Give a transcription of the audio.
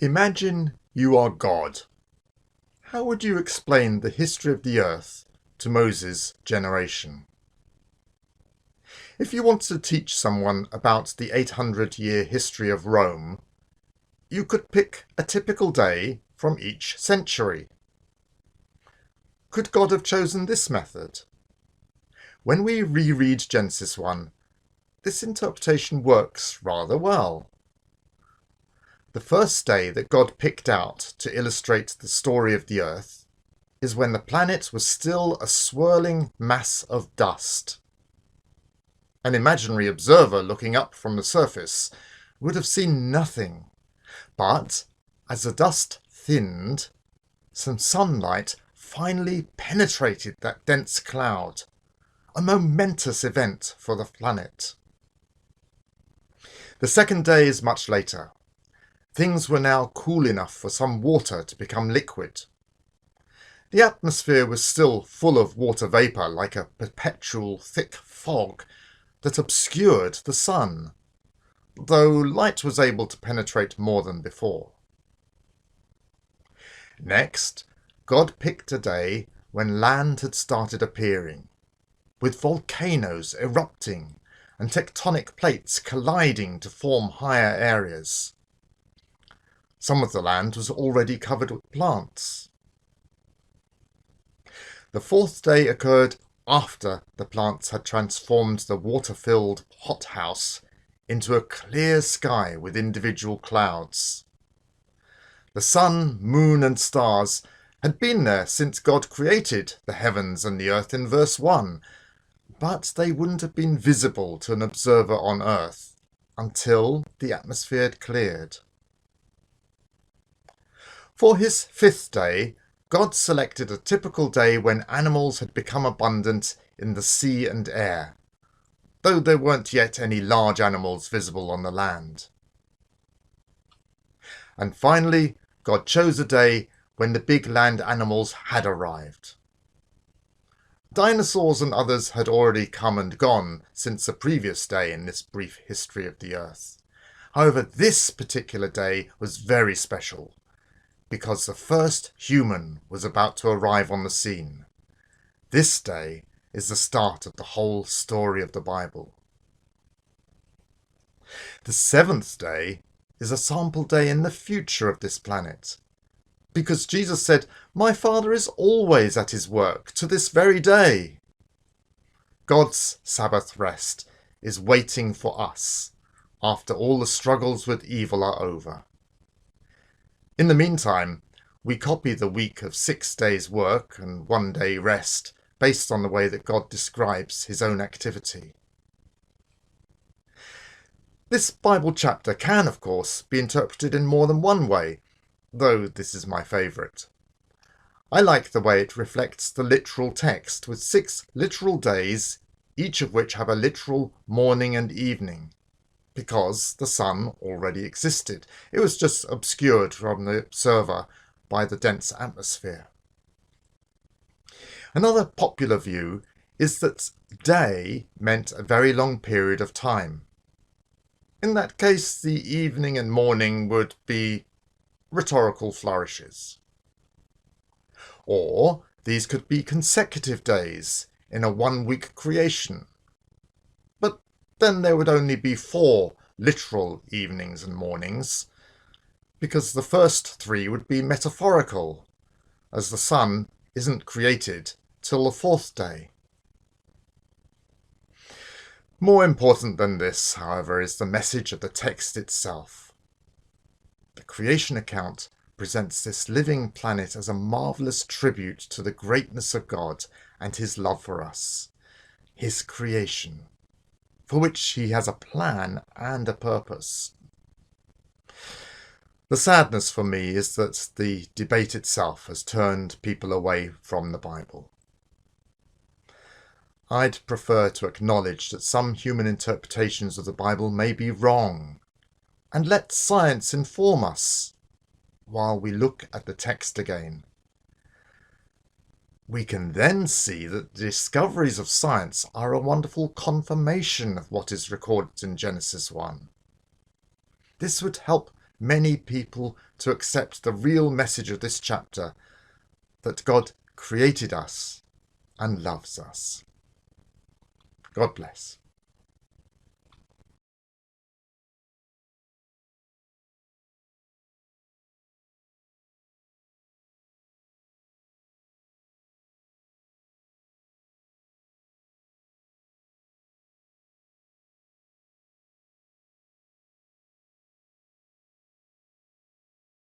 Imagine you are God. How would you explain the history of the earth to Moses' generation? If you wanted to teach someone about the 800-year history of Rome, you could pick a typical day from each century. Could God have chosen this method? When we reread Genesis 1, this interpretation works rather well. The first day that God picked out to illustrate the story of the earth is when the planet was still a swirling mass of dust. An imaginary observer looking up from the surface would have seen nothing, but as the dust thinned, some sunlight finally penetrated that dense cloud, a momentous event for the planet. The second day is much later. Things were now cool enough for some water to become liquid. The atmosphere was still full of water vapour, like a perpetual thick fog that obscured the sun, though light was able to penetrate more than before. Next, God picked a day when land had started appearing, with volcanoes erupting and tectonic plates colliding to form higher areas. Some of the land was already covered with plants. The fourth day occurred after the plants had transformed the water-filled hothouse into a clear sky with individual clouds. The sun, moon and stars had been there since God created the heavens and the earth in verse 1, but they wouldn't have been visible to an observer on earth until the atmosphere had cleared. For his fifth day, God selected a typical day when animals had become abundant in the sea and air, though there weren't yet any large animals visible on the land. And finally, God chose a day when the big land animals had arrived. Dinosaurs and others had already come and gone since the previous day in this brief history of the earth. However, this particular day was very special, because the first human was about to arrive on the scene. This day is the start of the whole story of the Bible. The seventh day is a sample day in the future of this planet, because Jesus said, "My Father is always at his work to this very day." God's Sabbath rest is waiting for us after all the struggles with evil are over. In the meantime, we copy the week of 6 days work and 1 day rest based on the way that God describes his own activity. This Bible chapter can, of course, be interpreted in more than one way, though this is my favourite. I like the way it reflects the literal text with 6 literal days, each of which have a literal morning and evening, because the sun already existed. It was just obscured from the observer by the dense atmosphere. Another popular view is that day meant a very long period of time. In that case, the evening and morning would be rhetorical flourishes. Or these could be consecutive days in a 1-week creation. But then there would only be 4 literal evenings and mornings, because the first 3 would be metaphorical, as the sun isn't created till the 4th day. More important than this, however, is the message of the text itself. The creation account presents this living planet as a marvellous tribute to the greatness of God and his love for us, his creation, for which he has a plan and a purpose. The sadness for me is that the debate itself has turned people away from the Bible. I'd prefer to acknowledge that some human interpretations of the Bible may be wrong, and let science inform us while we look at the text again. We can then see that the discoveries of science are a wonderful confirmation of what is recorded in Genesis 1. This would help many people to accept the real message of this chapter, that God created us and loves us. God bless.